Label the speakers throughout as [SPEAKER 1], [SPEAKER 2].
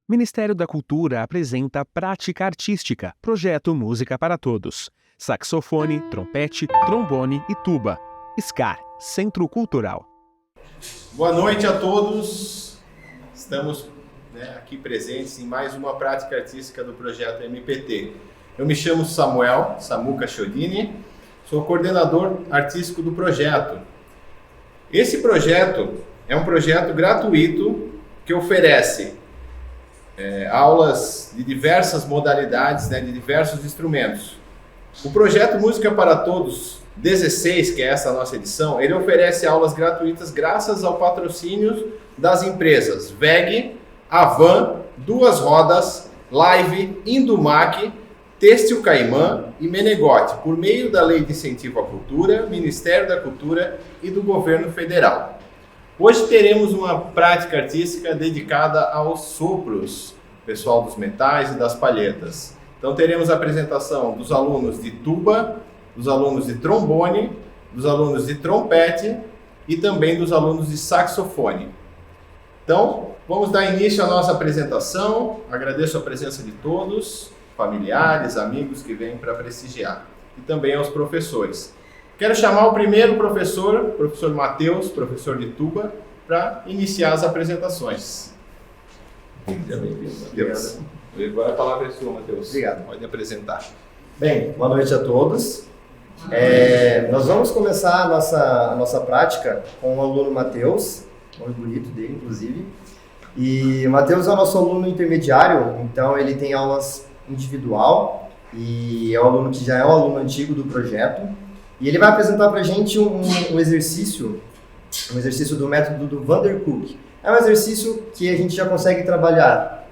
[SPEAKER 1] Ministério da Cultura apresenta Prática Artística, projeto Música para Todos. Saxofone, trompete, trombone e tuba. SCAR, Centro Cultural.
[SPEAKER 2] Boa noite a todos. Estamos aqui presentes em mais uma prática artística do projeto MPT. Eu me chamo Samuca Chiodini, sou coordenador artístico do projeto. Esse projeto é um projeto gratuito que oferece aulas de diversas modalidades, de diversos instrumentos. O projeto Música para Todos 16, que é essa nossa edição, ele oferece aulas gratuitas graças ao patrocínio das empresas VEG, Avan, Duas Rodas, Live, Indumac, Têxtil Caimã e Menegote, por meio da Lei de Incentivo à Cultura, Ministério da Cultura e do Governo Federal. Hoje teremos uma prática artística dedicada aos sopros, pessoal dos metais e das palhetas. Então teremos a apresentação dos alunos de tuba, dos alunos de trombone, dos alunos de trompete e também dos alunos de saxofone. Então, vamos dar início à nossa apresentação. Agradeço a presença de todos, familiares, amigos que vêm para prestigiar, e também aos professores. Quero chamar o primeiro professor Matheus, professor de tuba, para iniciar as apresentações.
[SPEAKER 3] Matheus. Agora a palavra é sua, Matheus.
[SPEAKER 2] Obrigado. Pode apresentar.
[SPEAKER 4] Bem, boa noite a todos. Nós vamos começar a nossa prática com o aluno Matheus, nome bonito dele, inclusive. E o Matheus é o nosso aluno intermediário, então ele tem aulas individual e é um aluno que já é um aluno antigo do projeto. E ele vai apresentar para a gente um exercício do método do Van der Kolk. É um exercício que a gente já consegue trabalhar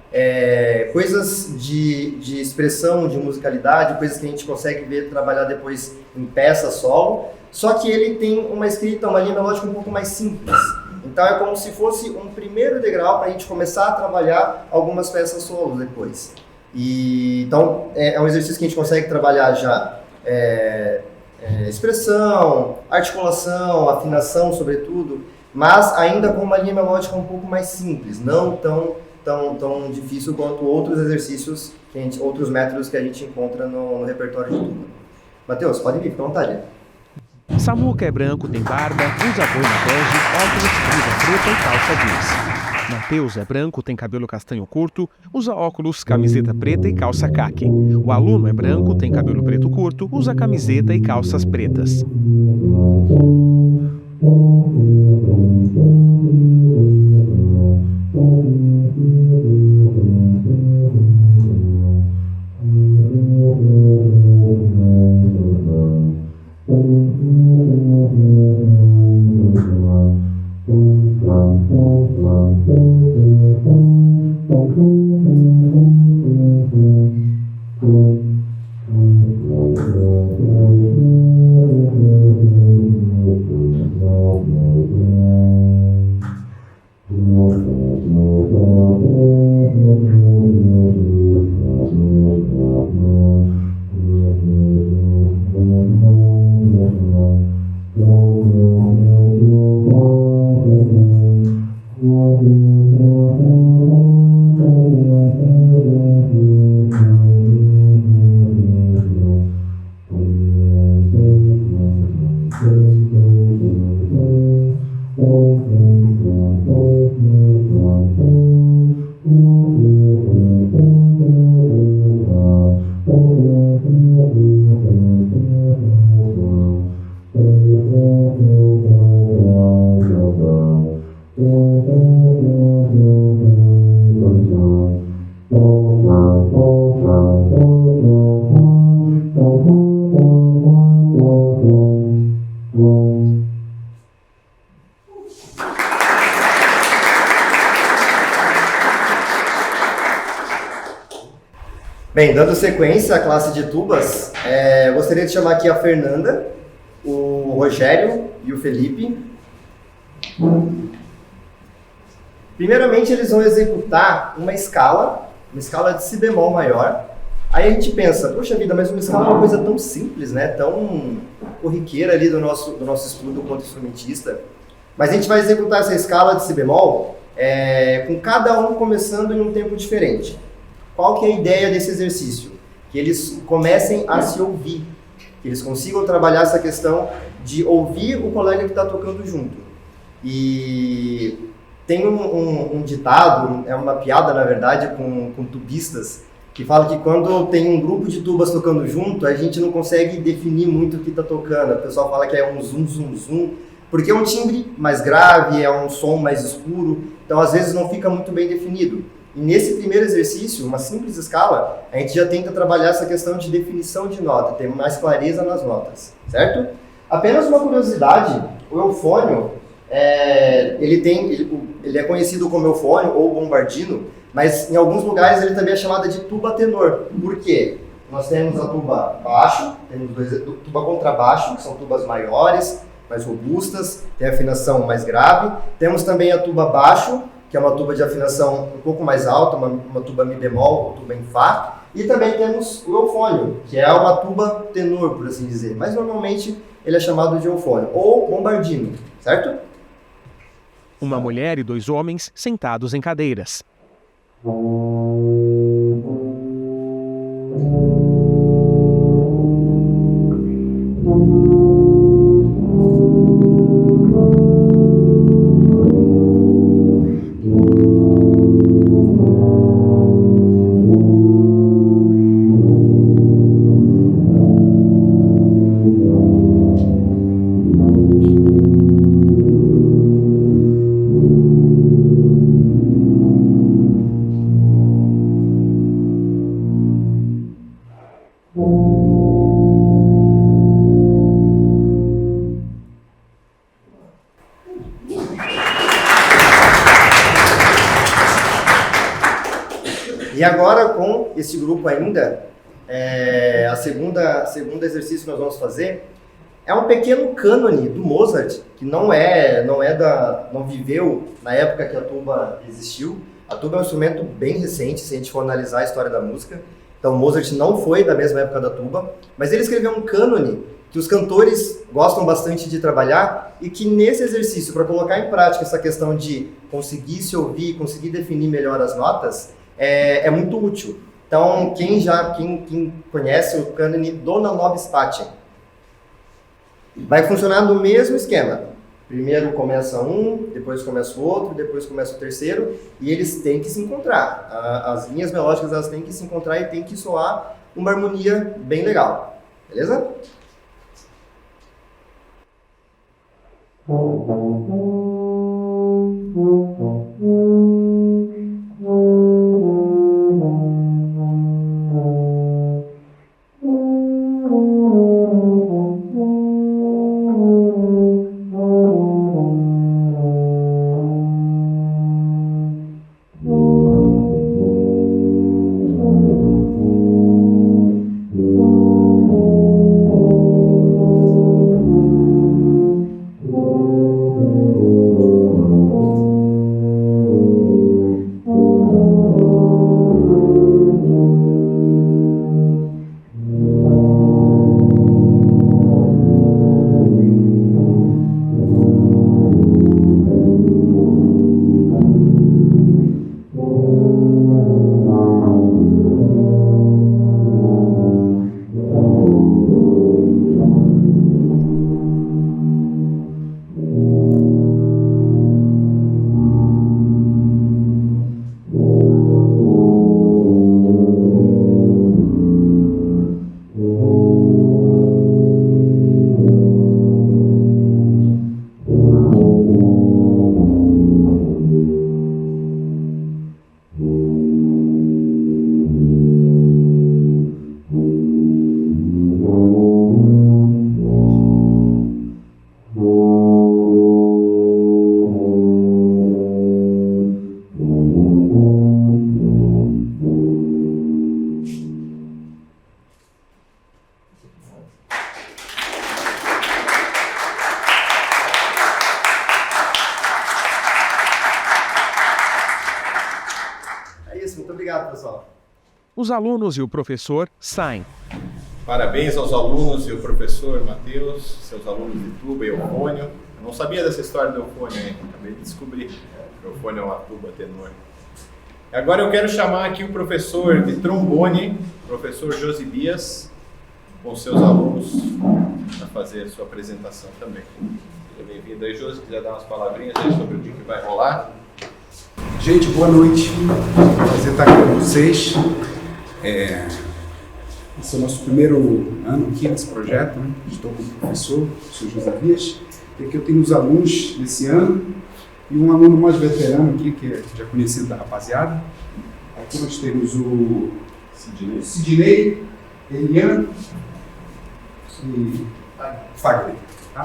[SPEAKER 4] coisas de expressão, de musicalidade, coisas que a gente consegue ver trabalhar depois em peça solo, só que ele tem uma linha melódica um pouco mais simples. Então é como se fosse um primeiro degrau para a gente começar a trabalhar algumas peças solos depois. Então é um exercício que a gente consegue trabalhar já expressão, articulação, afinação sobretudo, mas ainda com uma linha melódica um pouco mais simples, não tão difícil quanto outros exercícios, outros métodos que a gente encontra no repertório de tuba. Matheus, pode vir, fica à vontade.
[SPEAKER 1] Samuca é branco, tem barba, usa boina bege, óculos, blusa preta e calça jeans. Matheus é branco, tem cabelo castanho curto, usa óculos, camiseta preta e calça caqui. O aluno é branco, tem cabelo preto curto, usa camiseta e calças pretas.
[SPEAKER 4] Bem, dando sequência à classe de tubas, gostaria de chamar aqui a Fernanda, o Rogério e o Felipe. Primeiramente, eles vão executar uma escala de si bemol maior. Aí a gente pensa, poxa vida, mas uma escala é uma coisa tão simples, né? Tão corriqueira ali do nosso estudo quanto instrumentista. Mas a gente vai executar essa escala de si bemol com cada um começando em um tempo diferente. Qual que é a ideia desse exercício? Que eles comecem a se ouvir, que eles consigam trabalhar essa questão de ouvir o colega que está tocando junto. E tem um ditado, é uma piada na verdade com tubistas, que fala que quando tem um grupo de tubas tocando junto, a gente não consegue definir muito o que está tocando. O pessoal fala que é um zum, zum, zum, porque é um timbre mais grave, é um som mais escuro, então às vezes não fica muito bem definido. E nesse primeiro exercício, uma simples escala, a gente já tenta trabalhar essa questão de definição de nota, ter mais clareza nas notas, certo? Apenas uma curiosidade, o eufônio, ele é conhecido como eufônio ou bombardino, mas em alguns lugares ele também é chamado de tuba tenor. Por quê? Nós temos a tuba baixo, temos tuba contrabaixo, que são tubas maiores, mais robustas, tem afinação mais grave. Temos também a tuba baixo, que é uma tuba de afinação um pouco mais alta, uma tuba mi bemol, ou tuba em fá. E também temos o eufônio, que é uma tuba tenor, por assim dizer. Mas normalmente ele é chamado de eufônio, ou bombardino, certo?
[SPEAKER 1] Uma mulher e 2 homens sentados em cadeiras.
[SPEAKER 4] E agora, com esse grupo ainda, a segunda exercício que nós vamos fazer é um pequeno cânone do Mozart, que não viveu na época que a tuba existiu. A tuba é um instrumento bem recente, se a gente for analisar a história da música. Então, Mozart não foi da mesma época da tuba, mas ele escreveu um cânone que os cantores gostam bastante de trabalhar e que nesse exercício, para colocar em prática essa questão de conseguir se ouvir, conseguir definir melhor as notas, é muito útil. Então, quem conhece o cânone Dona Nobis Pacem, vai funcionar no mesmo esquema. Primeiro começa um, depois começa o outro, depois começa o terceiro, e eles têm que se encontrar. As linhas melódicas elas têm que se encontrar e tem que soar uma harmonia bem legal. Beleza? Muito obrigado, pessoal.
[SPEAKER 1] Os alunos e o professor saem.
[SPEAKER 2] Parabéns aos alunos e o professor Matheus, seus alunos de tuba e eufônio. Eu não sabia dessa história do eufônio, hein? Acabei de descobrir. microfone é uma tuba tenor. Agora eu quero chamar aqui o professor de trombone, professor Josibias, com seus alunos, para fazer a sua apresentação também. Seja bem-vindo aí, Josi, se quiser dar umas palavrinhas aí sobre o dia que vai rolar.
[SPEAKER 5] Gente, boa noite. Prazer estar aqui com vocês. Esse é o nosso primeiro ano aqui nesse projeto, né? Estou com o professor Josibias. E aqui eu tenho os alunos desse ano e um aluno mais veterano aqui, que é já conhecido da rapaziada. Aqui nós temos o Sidney, Elian e Fagner. Tá?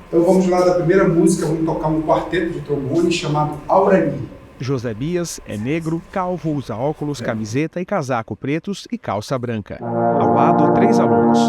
[SPEAKER 5] Então vamos lá da primeira música, vamos tocar um quarteto de trombone chamado Aurani.
[SPEAKER 1] Josébias é negro, calvo, usa óculos, camiseta e casaco pretos e calça branca. Ao lado, 3 alunos.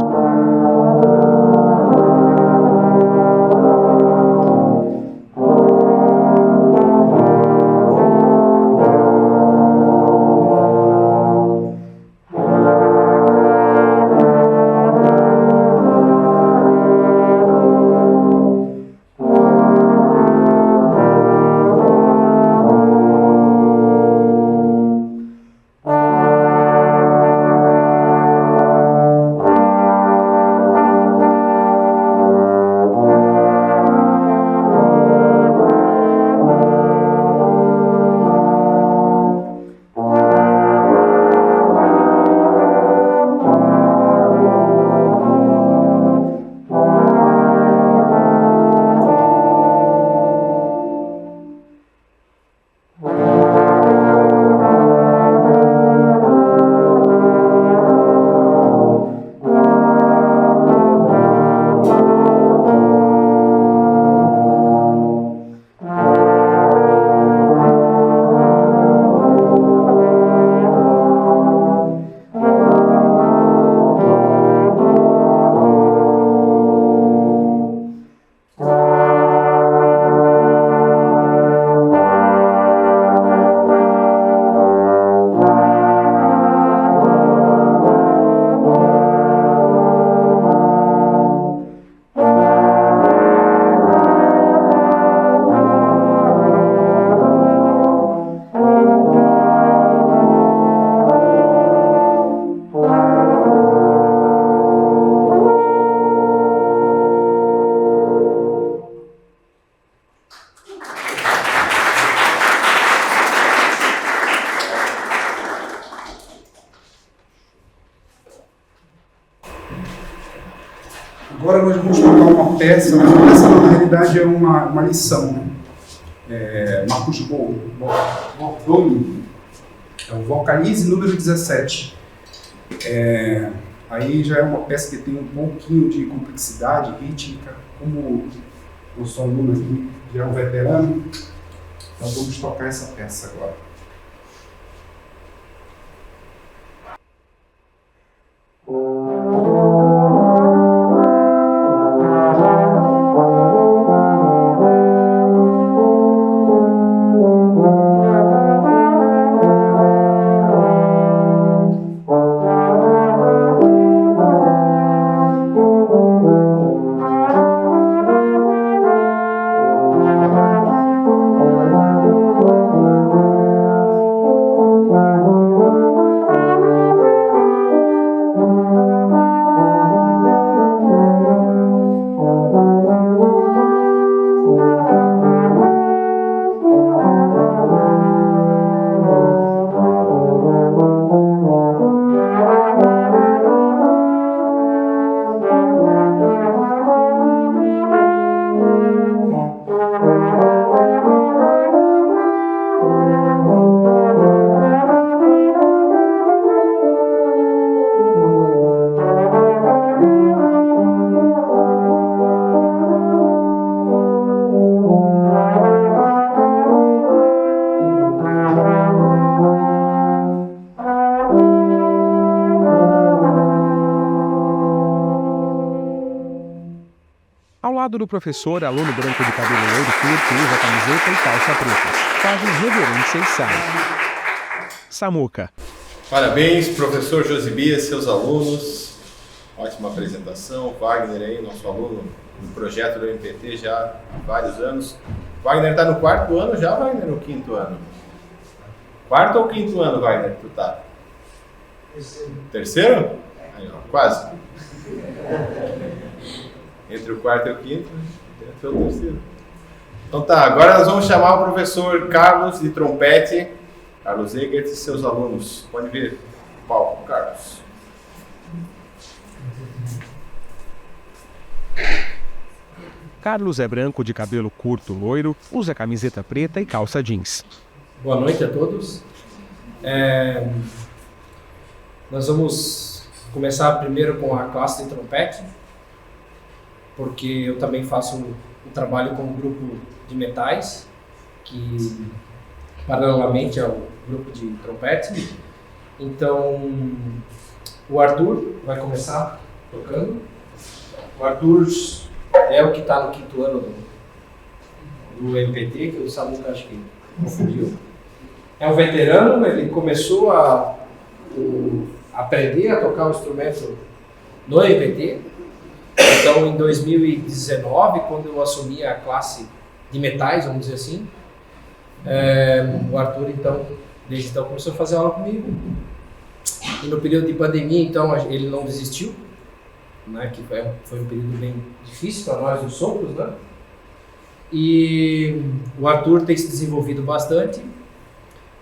[SPEAKER 5] Agora nós vamos tocar uma peça, mas a peça na realidade é uma lição. Né? Marcos Bordoni, é o Vocalize número 17. Aí já é uma peça que tem um pouquinho de complexidade rítmica, como o nosso aluno aqui já é um veterano, então vamos tocar essa peça agora.
[SPEAKER 1] Ao lado do professor, aluno branco de cabelo loiro curto, usa camiseta e calça preta. Faz reverência e sai. Samuca.
[SPEAKER 2] Parabéns, professor Josibias, seus alunos. Ótima apresentação. Wagner aí, nosso aluno no projeto do MPT já há vários anos. Wagner tá no 4º ano já, Wagner, ou 5º ano? 4º ou 5º ano, Wagner, tu tá? Terceiro? Aí, ó, quase. Entre o 4º e o 5º, entre o terceiro. Então tá, agora nós vamos chamar o professor Carlos de trompete, Carlos Egert e seus alunos. Pode vir o palco, Carlos.
[SPEAKER 1] Carlos é branco, de cabelo curto loiro, usa camiseta preta e calça jeans.
[SPEAKER 6] Boa noite a todos. Nós vamos começar primeiro com a classe de trompete, porque eu também faço um trabalho com um grupo de metais, que paralelamente ao grupo de trompete. Então, o Arthur vai começar tocando. O Arthur é o que está no 5º ano do MPT, que o Samuca acho que confundiu. É um veterano, ele começou a aprender a tocar o instrumento no MPT. Então, em 2019, quando eu assumi a classe de metais, vamos dizer assim, o Arthur, então, desde então, começou a fazer aula comigo. E no período de pandemia, então, ele não desistiu, né, que foi um período bem difícil para nós, os sopros, né? E o Arthur tem se desenvolvido bastante.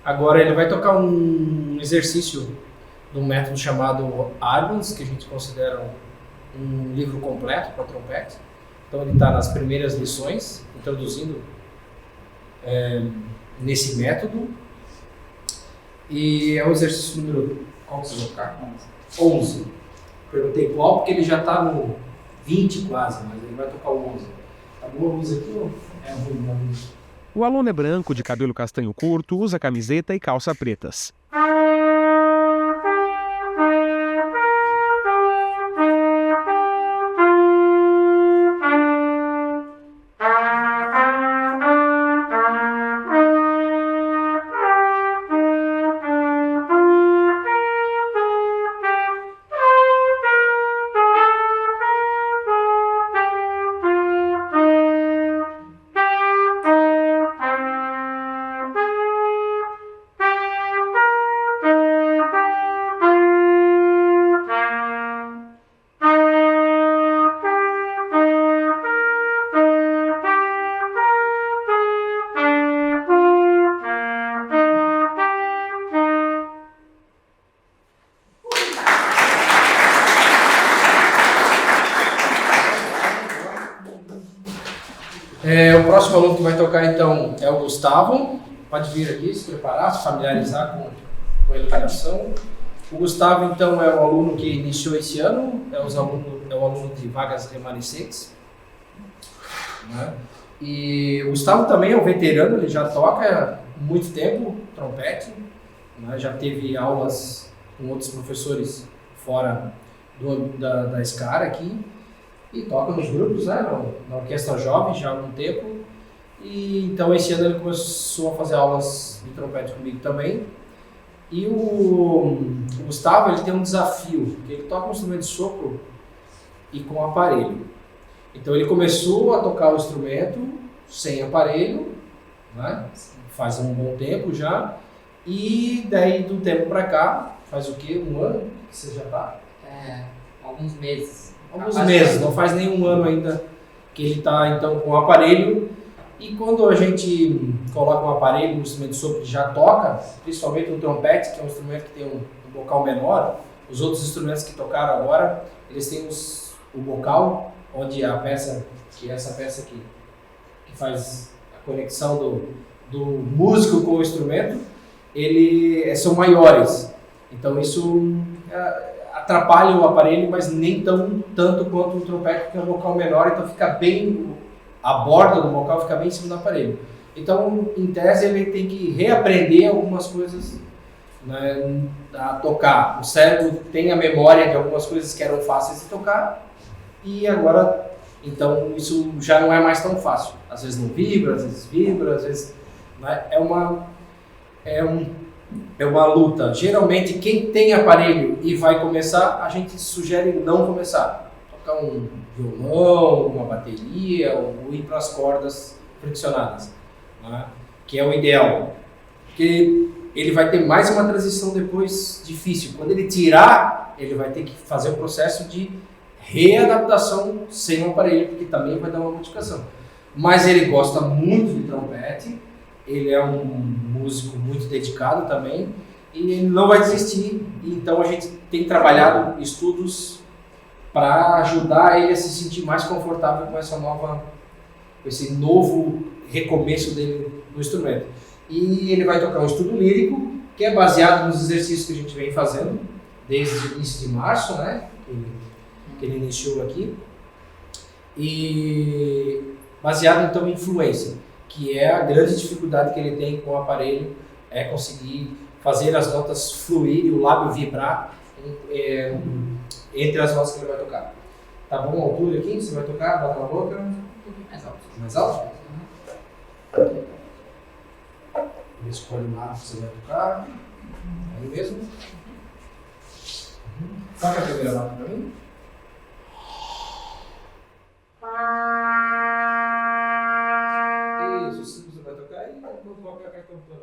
[SPEAKER 6] Agora ele vai tocar um exercício de um método chamado Argons, que a gente considera um livro completo para trompete. Então ele está nas primeiras lições, introduzindo nesse método. E é o exercício número... Qual que vocês vão tocar? 11. Perguntei qual, porque ele já está no 20 quase, mas ele vai tocar o 11. Tá boa a luz aqui ou é ruim a luz?
[SPEAKER 1] O aluno é branco, de cabelo castanho curto, usa camiseta e calça pretas.
[SPEAKER 6] O próximo aluno que vai tocar então é o Gustavo. Pode vir aqui, se preparar, se familiarizar com a iluminação. O Gustavo então é o aluno que iniciou esse ano, é o aluno de vagas remanescentes, né? E o Gustavo também é um veterano, ele já toca há muito tempo trompete, né? Já teve aulas com outros professores fora da SCAR aqui. E toca nos grupos, né, na orquestra jovem já há algum tempo. E então esse ano ele começou a fazer aulas de trompete comigo também. E o Gustavo, ele tem um desafio, porque ele toca um instrumento de sopro e com aparelho. Então ele começou a tocar o instrumento sem aparelho, né, faz um bom tempo já. E daí do tempo pra cá, faz o quê? Um ano que você já tá?
[SPEAKER 7] Alguns meses.
[SPEAKER 6] Alguns meses, não faz nenhum ano ainda que ele está então com o aparelho. E quando a gente coloca um aparelho no instrumento de sopro que já toca, principalmente no trompete, que é um instrumento que tem um bocal menor, os outros instrumentos que tocaram agora, eles têm o bocal, onde a peça, que é essa peça aqui, que faz a conexão do músico com o instrumento, são maiores. Então isso atrapalha o aparelho, mas nem tanto quanto o trompete, que é um bocal menor, então fica bem, a borda do bocal fica bem em cima do aparelho. Então, em tese, ele tem que reaprender algumas coisas, né, a tocar. O cérebro tem a memória de algumas coisas que eram fáceis de tocar, e agora, então, isso já não é mais tão fácil. Às vezes não vibra, às vezes, né, é uma luta. Geralmente, quem tem aparelho e vai começar, a gente sugere não começar. Tocar um violão, uma bateria, ou ir para as cordas friccionadas. né? Que é o ideal. Porque ele vai ter mais uma transição depois difícil. Quando ele tirar, ele vai ter que fazer o processo de readaptação sem o aparelho, porque também vai dar uma modificação. Mas ele gosta muito de trompete, ele é um músico muito dedicado também, e ele não vai desistir. Então a gente tem trabalhado estudos para ajudar ele a se sentir mais confortável com esse novo recomeço dele no instrumento. E ele vai tocar um estudo lírico, que é baseado nos exercícios que a gente vem fazendo desde o início de março, né? Que ele iniciou aqui. E baseado então em fluência, que é a grande dificuldade que ele tem com o aparelho, é conseguir fazer as notas fluir e o lábio vibrar entre as notas que ele vai tocar. Tá bom a altura aqui? Você vai tocar? Bota na boca.
[SPEAKER 7] Um pouquinho mais alto.
[SPEAKER 6] Mais alto? Escolhe o lado que você vai tocar. Aí mesmo. Toca a primeira nota pra mim. Isso, se você vai tocar e vou colocar a cartão plano.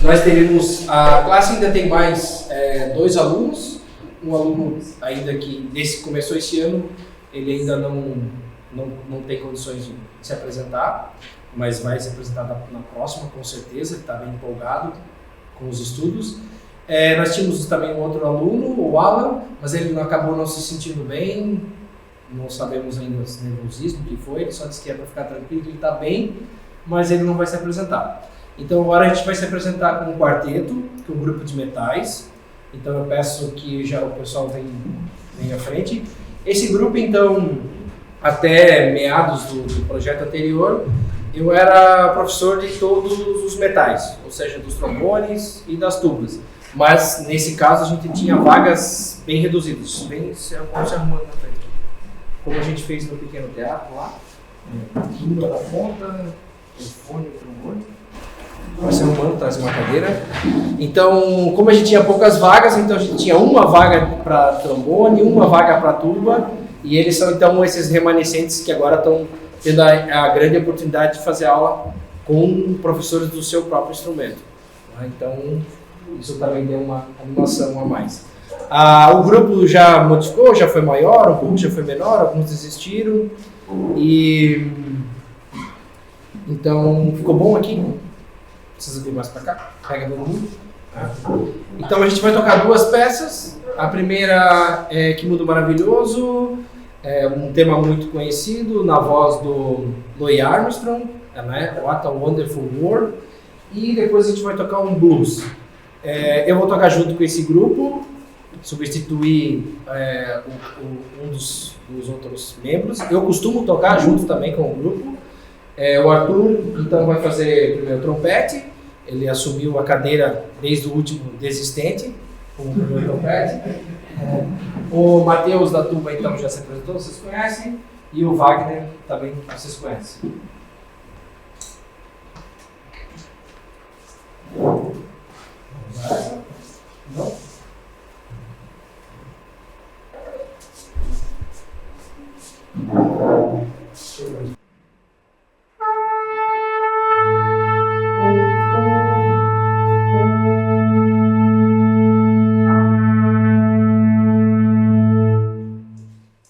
[SPEAKER 6] Nós teremos, a classe ainda tem mais 2 alunos, um aluno ainda que começou esse ano, ele ainda não tem condições de se apresentar, mas vai se apresentar na próxima, com certeza, está bem empolgado com os estudos. Nós tínhamos também um outro aluno, o Alan, mas ele acabou não se sentindo bem, não sabemos ainda o nervosismo que foi, ele só disse que é para ficar tranquilo, que ele está bem, mas ele não vai se apresentar. Então agora a gente vai se apresentar com um quarteto, com um grupo de metais. Então eu peço que já o pessoal venha à frente. Esse grupo então, até meados do projeto anterior, eu era professor de todos os metais, ou seja, dos trombones e das tubas. Mas nesse caso a gente tinha vagas bem reduzidas, vamos se arrumando na frente. Como a gente fez no pequeno teatro lá, tuba da ponta, o fone, o trombone. Você humano, traz uma cadeira. Então, como a gente tinha poucas vagas, então a gente tinha uma vaga para trombone, uma vaga para tuba, e eles são então esses remanescentes que agora estão tendo a grande oportunidade de fazer aula com professores do seu próprio instrumento. Então, isso também deu uma animação a mais. O grupo já modificou, já foi maior, um pouco já foi menor, alguns desistiram, e então ficou bom aqui. Precisa vir mais para cá? Pega todo mundo. Então a gente vai tocar 2 peças. A primeira é Que Mundo Maravilhoso, é um tema muito conhecido, na voz do Louis Armstrong, né? What a Wonderful World. E depois a gente vai tocar um blues. Eu vou tocar junto com esse grupo, substituir um dos outros membros. Eu costumo tocar junto também com o grupo. O Arthur, então, vai fazer primeiro trompete. Ele assumiu a cadeira desde o último desistente, com o primeiro trompete. O Matheus da tuba, então, já se apresentou, vocês conhecem. E o Wagner também vocês conhecem. Não?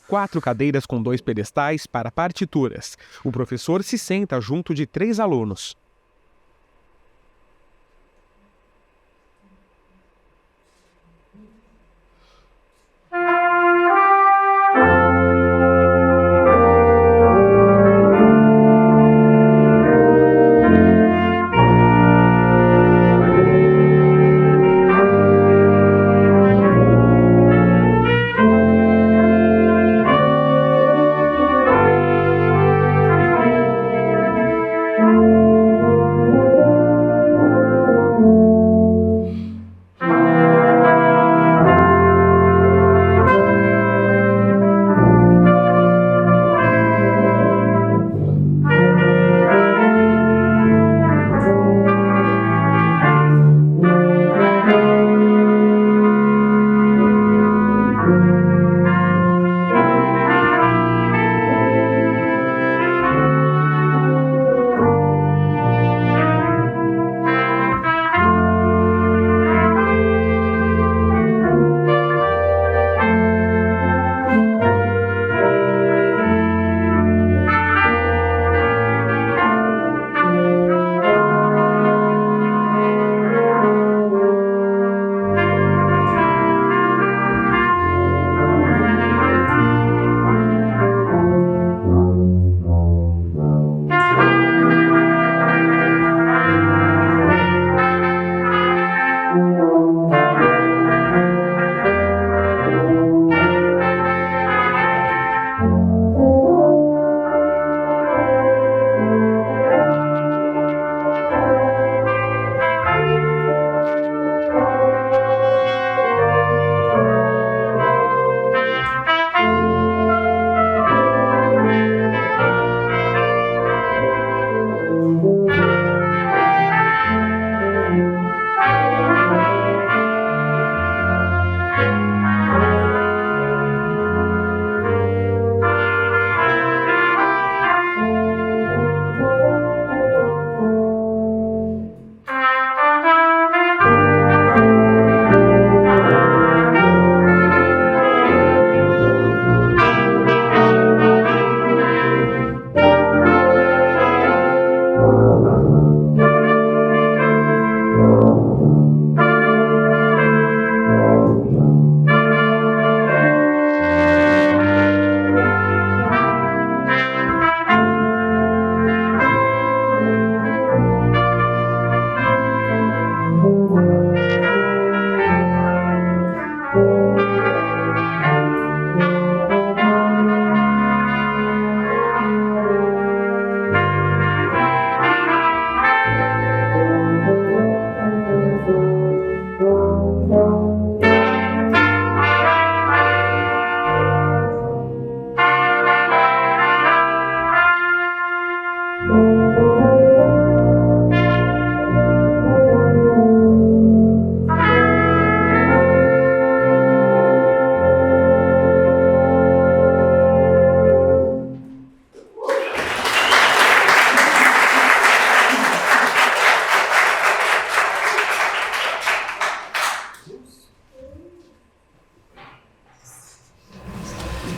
[SPEAKER 1] Quatro cadeiras com 2 pedestais para partituras. O professor se senta junto de 3 alunos.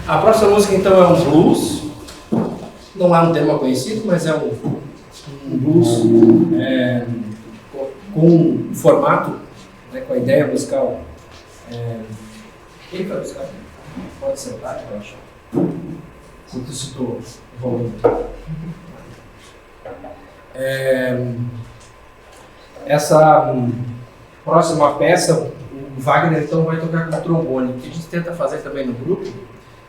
[SPEAKER 6] A próxima música então é um blues, não é um tema conhecido, mas é um blues com um formato, né, com a ideia musical. Quem vai buscar? Pode sentar, eu acho. Enquanto isso estou evoluindo. Essa próxima peça, o Wagner então vai tocar com trombone, que a gente tenta fazer também no grupo.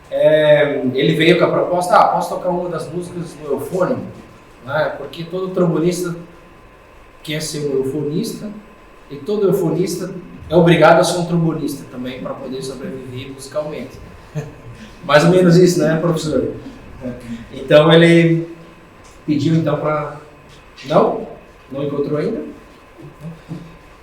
[SPEAKER 6] Ele veio com a proposta, posso tocar uma das músicas no eufônio, né? Porque todo trombonista quer ser um eufonista e todo eufonista é obrigado a ser um trombonista também para poder sobreviver musicalmente. Mais ou menos isso, né, professor? Então ele pediu então para... Não encontrou ainda?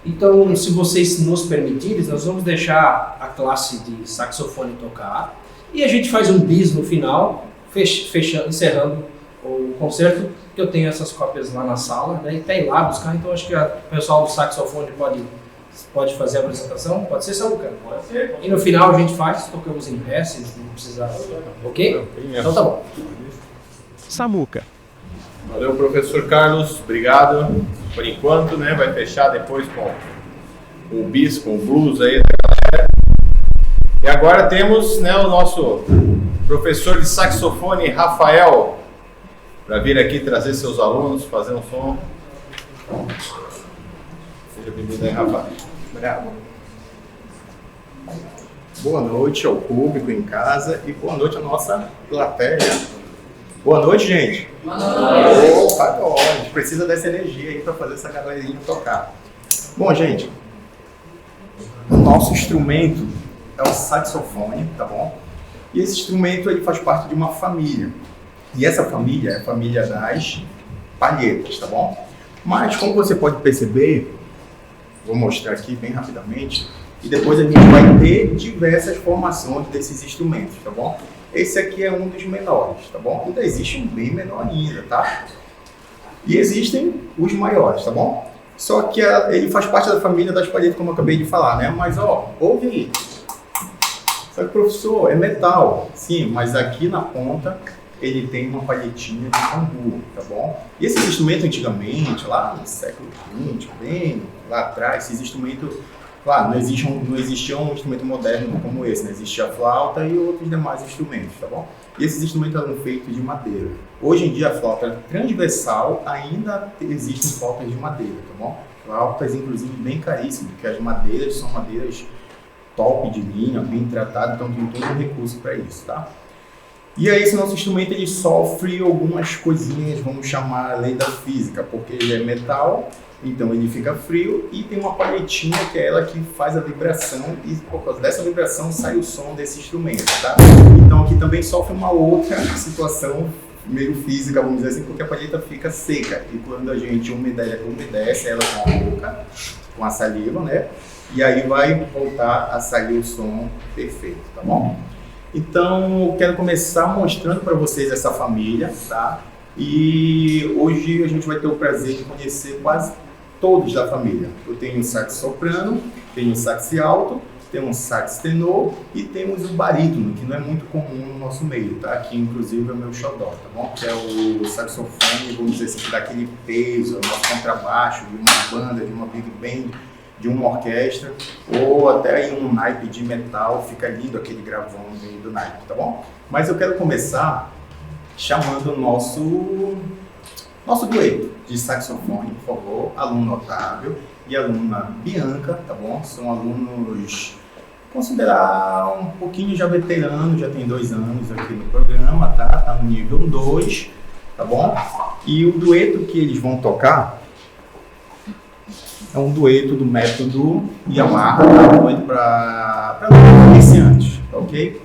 [SPEAKER 6] Então, se vocês nos permitirem, nós vamos deixar a classe de saxofone tocar e a gente faz um bis no final, fechando, encerrando o concerto, que eu tenho essas cópias lá na sala, né? E tem lá buscar, então acho que o pessoal do saxofone pode fazer a apresentação. Pode ser, Samuca?
[SPEAKER 3] Pode ser.
[SPEAKER 6] E no final a gente faz, tocamos em ré, se não precisar. Ok? Então tá bom.
[SPEAKER 1] Samuca.
[SPEAKER 2] Valeu, professor Carlos, obrigado. Por enquanto, né, vai fechar depois com o bis, com o blues aí da galera. E agora temos, né, o nosso professor de saxofone, Rafael, para vir aqui trazer seus alunos, fazer um som. Seja bem-vindo aí, Rafael.
[SPEAKER 8] Obrigado. Boa noite ao público em casa e boa noite à nossa plateia. Boa noite, gente.
[SPEAKER 7] Boa noite.
[SPEAKER 8] Opa, bom, a gente precisa dessa energia aí para fazer essa galerinha tocar. Bom, gente, o nosso instrumento é o saxofone, tá bom? E esse instrumento ele faz parte de uma família. E essa família é a família das palhetas, tá bom? Mas como você pode perceber, vou mostrar aqui bem rapidamente, e depois a gente vai ter diversas formações desses instrumentos, tá bom? Esse aqui é um dos menores, tá bom? Ainda existe um bem menor ainda, tá? E existem os maiores, tá bom? Só que ele faz parte da família das palhetas, como eu acabei de falar, né? Mas, ó, ouve aí. Só que, professor, é metal. Sim, mas aqui na ponta ele tem uma palhetinha de bambu, tá bom? E esse instrumento antigamente, lá no século XX, bem lá atrás, esses instrumentos, claro, não existia um instrumento moderno como esse, né? Existia a flauta e outros demais instrumentos, tá bom? E esses instrumentos eram feitos de madeira. Hoje em dia a flauta transversal ainda existem flautas de madeira, tá bom? Flautas, inclusive, bem caríssimas, porque as madeiras são madeiras top de linha, bem tratadas, então tem todo um recurso para isso, tá? E aí esse nosso instrumento ele sofre algumas coisinhas, vamos chamar a lei da física, porque ele é metal, então ele fica frio e tem uma palhetinha que é ela que faz a vibração e por causa dessa vibração sai o som desse instrumento, tá? Então aqui também sofre uma outra situação meio física, vamos dizer assim, porque a palheta fica seca e quando a gente umedece ela com a boca, com a saliva, né? E aí vai voltar a sair o som perfeito, tá bom? Então, eu quero começar mostrando para vocês essa família, tá? E hoje a gente vai ter o prazer de conhecer quase todos da família. Eu tenho o sax soprano, tenho o sax alto, tenho o sax tenor e temos o barítono, que não é muito comum no nosso meio, tá? Que inclusive é o meu xodó, tá bom? Que é o saxofone, vamos dizer assim, que dá aquele peso, o nosso contrabaixo de uma banda, de uma big band, de uma orquestra, ou até aí um naipe de metal, fica lindo aquele gravão do naipe, tá bom? Mas eu quero começar chamando o nosso dueto de saxofone, por favor, aluno Otávio e aluna Bianca, tá bom? São alunos, considerar um pouquinho já veteranos, já tem 2 anos aqui no programa, tá? Tá no nível 2, tá bom? E o dueto que eles vão tocar é um dueto do método Yamaha, tá? Dueto para iniciantes, tá ok?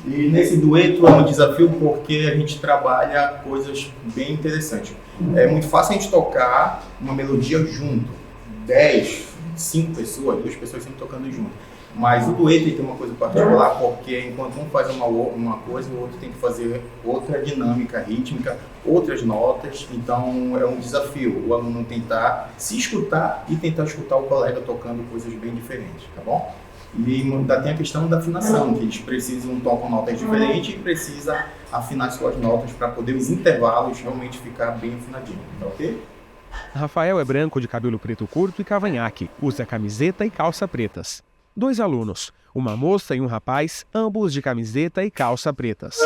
[SPEAKER 8] E nesse dueto é um desafio porque a gente trabalha coisas bem interessantes. É muito fácil a gente tocar uma melodia junto, 10, 5 pessoas, 2 pessoas sempre tocando junto. Mas o dueto tem uma coisa particular, porque enquanto um faz uma coisa, o outro tem que fazer outra dinâmica rítmica, outras notas, então é um desafio o aluno tentar se escutar e tentar escutar o colega tocando coisas bem diferentes, tá bom? E ainda tem a questão da afinação, que eles precisam tocar notas diferentes e precisa afinar suas notas para poder os intervalos realmente ficar bem afinadinho, tá ok?
[SPEAKER 1] Rafael é branco de cabelo preto curto e cavanhaque, usa camiseta e calça pretas. 2 alunos, uma moça e um rapaz, ambos de camiseta e calça pretas.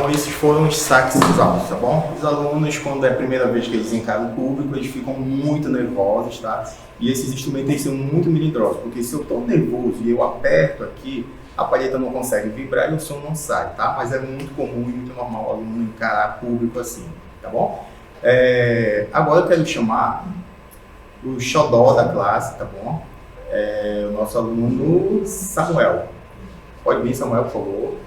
[SPEAKER 8] Então, esses foram os saques dos alunos, tá bom? Os alunos, quando é a primeira vez que eles encaram o público, eles ficam muito nervosos, tá? E esses instrumentos têm que ser muito melindrosos, porque se eu estou nervoso e eu aperto aqui, a palheta não consegue vibrar e o som não sai, tá? Mas é muito comum e muito normal o aluno encarar público assim, tá bom? Agora eu quero chamar o xodó da classe, tá bom? O nosso aluno Samuel. Pode vir, Samuel, por favor.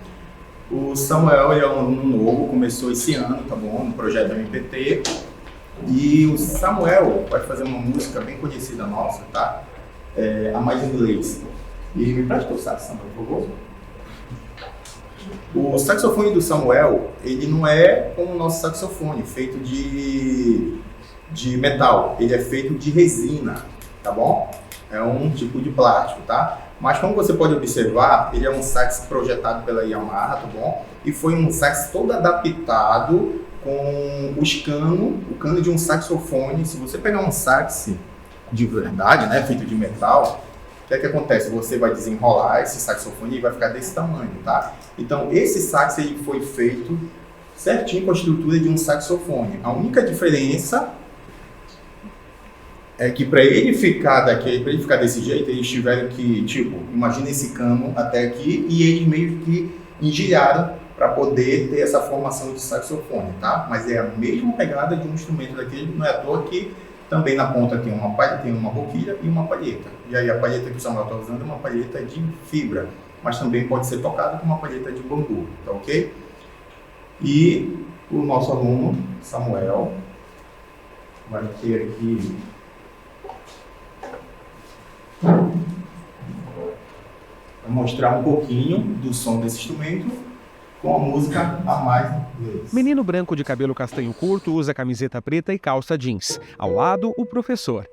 [SPEAKER 8] O Samuel ele é um aluno novo, começou esse ano, tá bom? No projeto MPT. E o Samuel vai fazer uma música bem conhecida nossa, tá? A Mais Inglês. E me presta o sax, Samuel, por favor. O saxofone do Samuel, ele não é como o nosso saxofone, feito de metal. Ele é feito de resina, tá bom? É um tipo de plástico, tá? Mas como você pode observar, ele é um sax projetado pela Yamaha, tá bom? E foi um sax todo adaptado com o cano de um saxofone. Se você pegar um sax de verdade, né, feito de metal, o que acontece? Você vai desenrolar esse saxofone e vai ficar desse tamanho, tá? Então, esse sax ele foi feito certinho com a estrutura de um saxofone. A única diferença é que para ele ficar desse jeito, eles tiveram que, imagina esse cano até aqui e eles meio que engelharam para poder ter essa formação de saxofone, tá? Mas é a mesma pegada de um instrumento daquele, não é à toa que também na ponta tem uma boquilha e uma palheta. E aí a palheta que o Samuel está usando é uma palheta de fibra, mas também pode ser tocada com uma palheta de bambu, tá ok? E o nosso aluno, Samuel, vai ter aqui vai mostrar um pouquinho do som desse instrumento com a música A Mais Inglês.
[SPEAKER 1] Menino branco de cabelo castanho curto usa camiseta preta e calça jeans. Ao lado, o professor.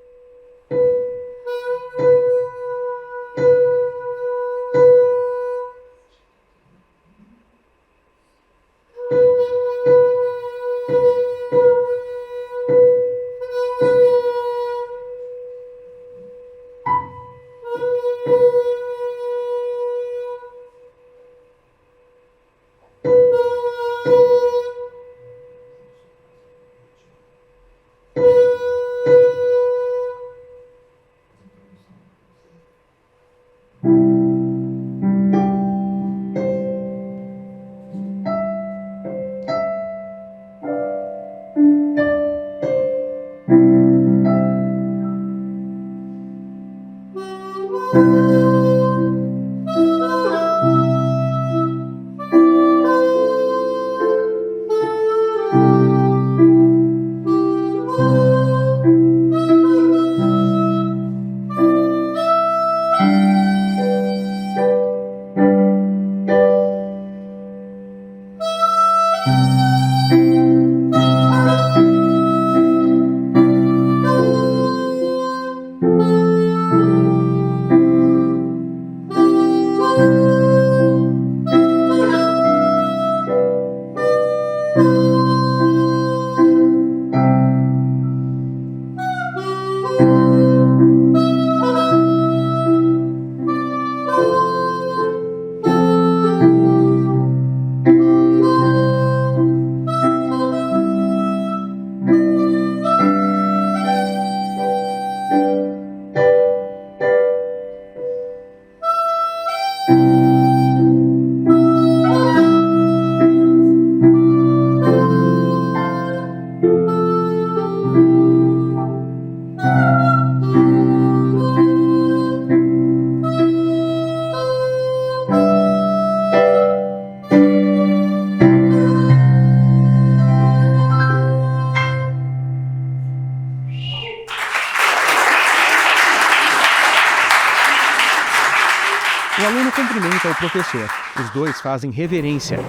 [SPEAKER 1] O aluno cumprimenta o professor. Os dois fazem reverência.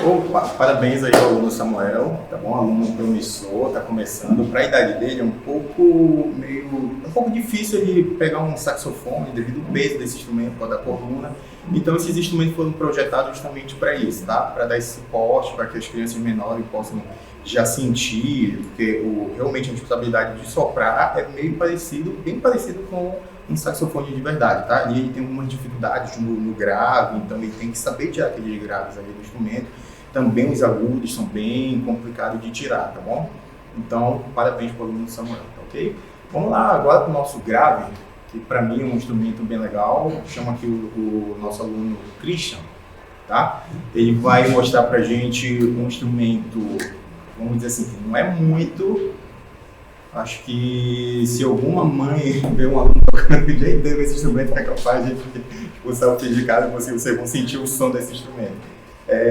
[SPEAKER 8] Opa, parabéns aí ao aluno Samuel, tá bom? Aluno promissor, tá começando. Para a idade dele é um pouco difícil ele pegar um saxofone devido ao peso desse instrumento, por causa da coluna. Então esses instrumentos foram projetados justamente para isso, tá? Para dar esse suporte, para que as crianças menores possam já senti, porque realmente a responsabilidade de soprar é meio parecido, bem parecido com um saxofone de verdade, tá? E ele tem algumas dificuldades no grave, então ele tem que saber tirar aqueles graves ali do instrumento. Também os agudos são bem complicados de tirar, tá bom? Então, parabéns para o aluno Samuel, tá ok? Vamos lá agora para o nosso grave, que para mim é um instrumento bem legal. Chama aqui o nosso aluno Christian, tá? Ele vai mostrar para a gente um instrumento, vamos dizer assim, que não é muito. Acho que se alguma mãe ver um aluno tocando o dia inteiro esse instrumento, é capaz de expulsar o filho de casa e vocês vão sentir o som desse instrumento.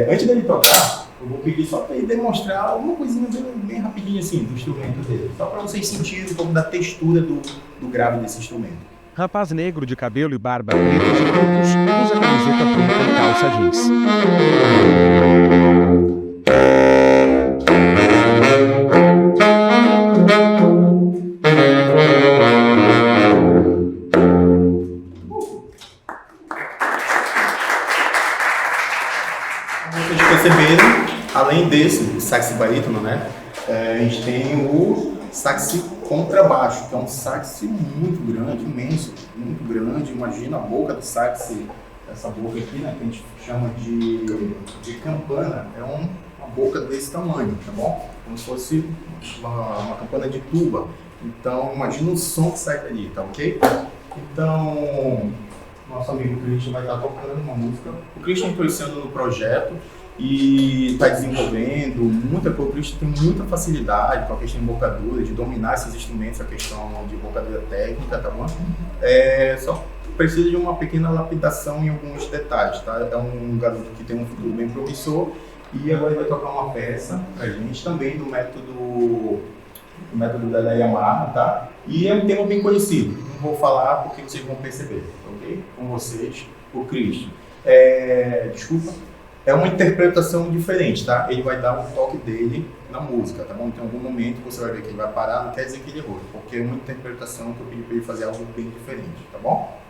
[SPEAKER 8] Antes dele tocar, eu vou pedir só para ele demonstrar alguma coisinha bem rapidinho assim do instrumento dele, só para vocês sentirem um pouco da textura do grave desse instrumento.
[SPEAKER 1] Rapaz negro de cabelo e barba pretos e curtos usa camiseta preta e calça jeans.
[SPEAKER 8] Como vocês perceberam, além desse sax barítono, né, a gente tem o sax contrabaixo, que é um sax muito grande, imenso, muito grande. Imagina a boca do sax, essa boca aqui, né, que a gente chama de campana, é uma boca desse tamanho, tá bom? Como se fosse uma campana de tuba. Então, imagina o som que sai dali, tá ok? Então, nosso amigo Christian vai estar tocando uma música. O Christian entrou esse ano no projeto e está desenvolvendo muita coisa. O Christian tem muita facilidade com a questão de embocadura, de dominar esses instrumentos, a questão de embocadura técnica, tá bom? Só precisa de uma pequena lapidação em alguns detalhes, tá? É um garoto que tem um futuro bem promissor e agora ele vai tocar uma peça pra gente também do método da Yamaha, tá? E é um tema bem conhecido, não vou falar porque vocês vão perceber, ok? Com vocês, o Christian. Desculpa, é uma interpretação diferente, tá? Ele vai dar o toque dele na música, tá bom? Então, em algum momento você vai ver que ele vai parar, não quer dizer que ele errou, porque é uma interpretação que eu pedi para ele fazer algo bem diferente, tá bom?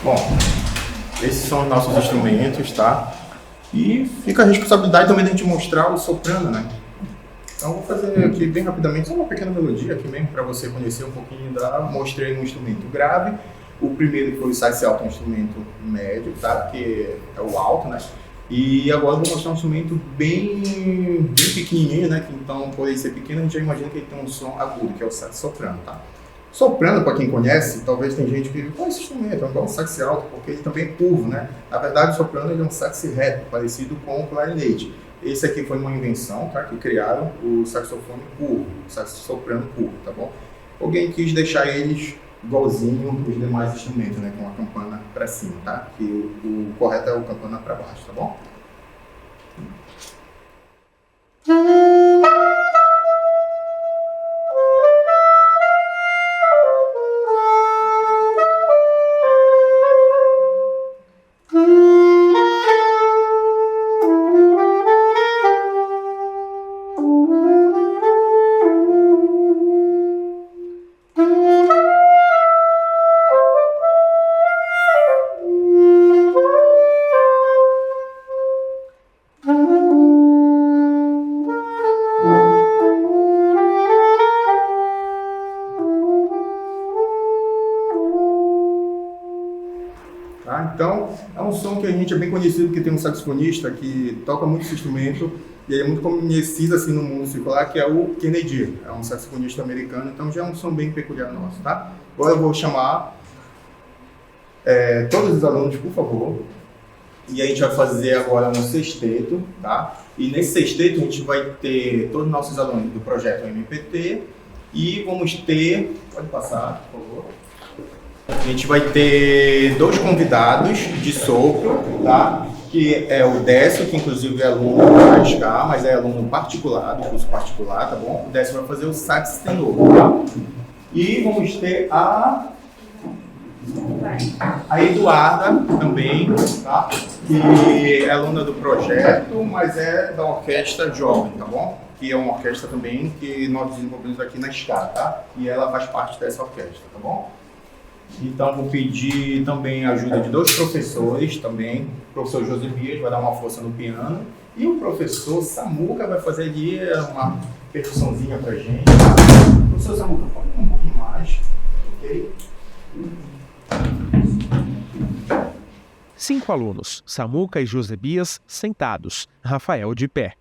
[SPEAKER 8] Bom, esses são os nossos instrumentos, tá? E fica a responsabilidade também de a gente mostrar o soprano, né? Então eu vou fazer aqui bem rapidamente só uma pequena melodia aqui mesmo para você conhecer um pouquinho mostrei um instrumento grave. O primeiro foi o sax alto, um instrumento médio, tá? Que é o alto, né? E agora eu vou mostrar um instrumento bem pequenininho, né? Que então, por ele ser pequeno, a gente já imagina que ele tem um som agudo, que é o sax soprano, tá? Soprano, para quem conhece, talvez tem gente que diga, qual é esse instrumento? É igual um sax alto, porque ele também é curvo, né? Na verdade, o soprano ele é um sax reto, parecido com o clarinete. Esse aqui foi uma invenção, tá? Que criaram o saxofone curvo, o sax soprano curvo, tá bom? Alguém quis deixar eles igualzinho os demais instrumentos, né? Com a campana para cima, tá? Que o correto é a campana para baixo, tá bom? Então, é um som que a gente é bem conhecido, porque tem um saxofonista que toca muito esse instrumento, e ele é muito conhecido assim no mundo circular, que é o Kennedy, é um saxofonista americano, então já é um som bem peculiar nosso, tá? Agora eu vou chamar todos os alunos, por favor, e a gente vai fazer agora um sexteto, tá? E nesse sexteto a gente vai ter todos os nossos alunos do projeto MPT e vamos ter, pode passar, por favor. A gente vai ter 2 convidados de sopro, tá? Que é o Décio, que inclusive é aluno da ASK, mas é aluno particular, do curso particular, tá bom? O Décio vai fazer o sax tenor, tá? E vamos ter a Eduarda também, tá? Que é aluna do projeto, mas é da orquestra jovem, tá bom? Que é uma orquestra também que nós desenvolvemos aqui na ASK, tá? E ela faz parte dessa orquestra, tá bom? Então vou pedir também a ajuda de 2 professores também. O professor Josibias vai dar uma força no piano e o professor Samuca vai fazer ali uma percussãozinha pra gente. Professor Samuca, pode ir um pouquinho mais, ok?
[SPEAKER 1] 5 alunos, Samuca e Josebias, sentados, Rafael de pé.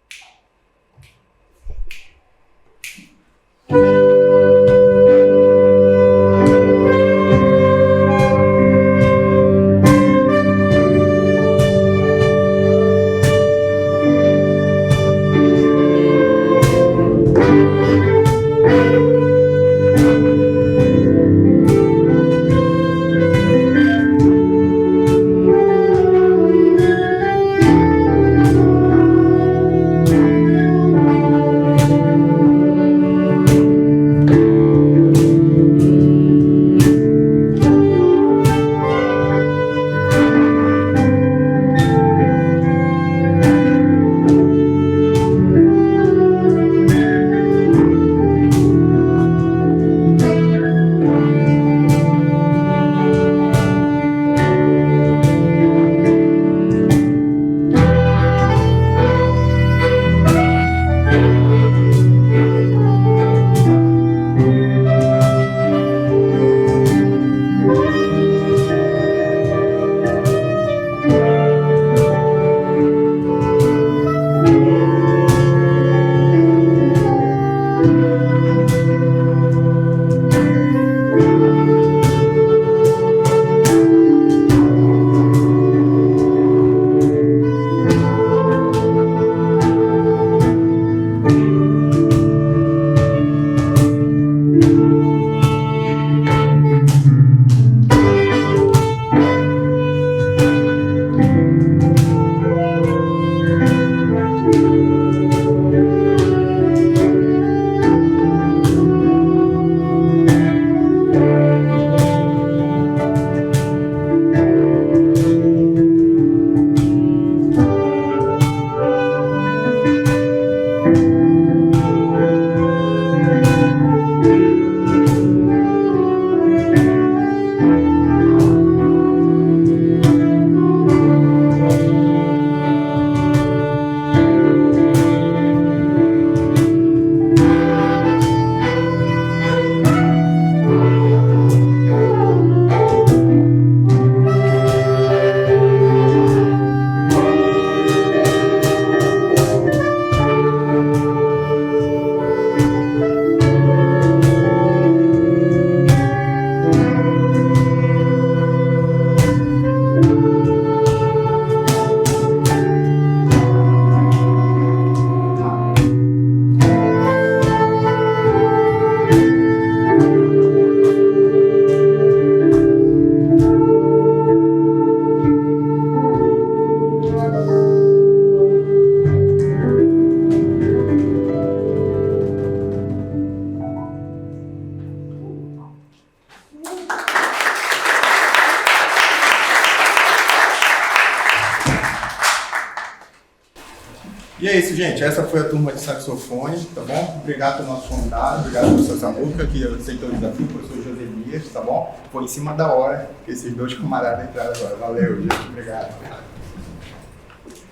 [SPEAKER 8] E é isso, gente. Essa foi a turma de saxofone, tá bom? Obrigado pelo nosso convidado, obrigado ao professor Samuca, que aceitou o desafio, o professor José Elias, tá bom? Foi em cima da hora que esses 2 camaradas entraram agora. Valeu, gente. Obrigado.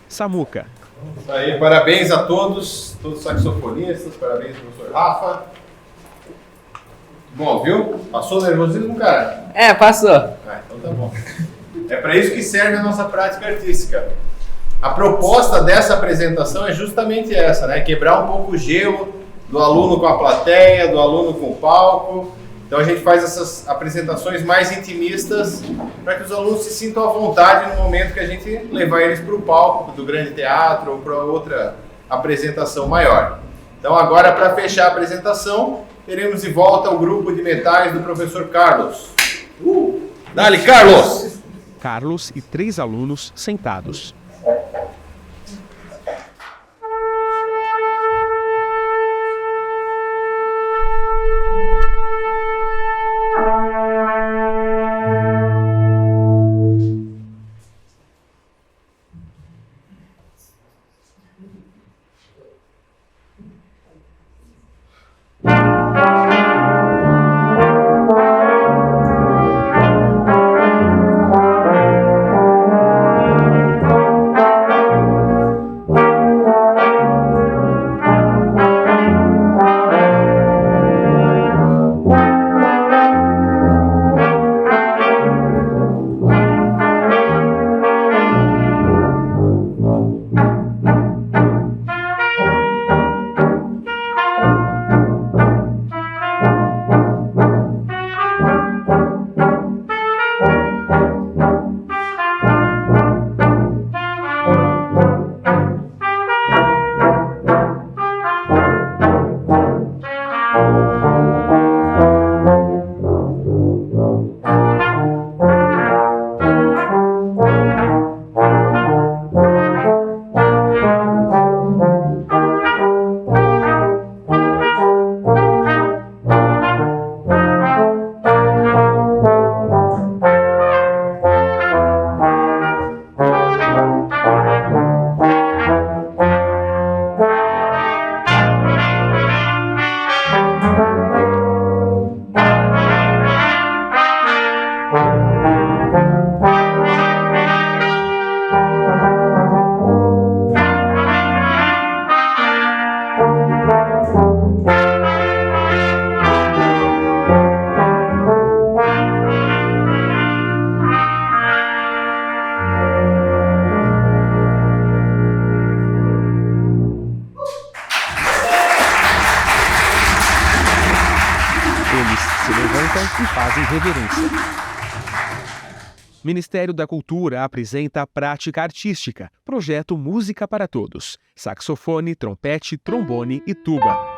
[SPEAKER 1] Samuca.
[SPEAKER 2] Isso aí, parabéns a todos os saxofonistas, parabéns ao professor Rafa. Bom, viu? Passou nervosismo, cara?
[SPEAKER 7] Passou.
[SPEAKER 2] Então tá bom. É para isso que serve a nossa prática artística. A proposta dessa apresentação é justamente essa, né? Quebrar um pouco o gelo do aluno com a plateia, do aluno com o palco. Então a gente faz essas apresentações mais intimistas para que os alunos se sintam à vontade no momento que a gente levar eles para o palco do grande teatro ou para outra apresentação maior. Então agora, para fechar a apresentação, teremos de volta o grupo de metais do professor Carlos. Dale, Carlos!
[SPEAKER 1] Carlos e 3 alunos sentados. Eles se levantam e fazem reverência. Ministério da Cultura apresenta Prática Artística, projeto Música para Todos. Saxofone, trompete, trombone e tuba.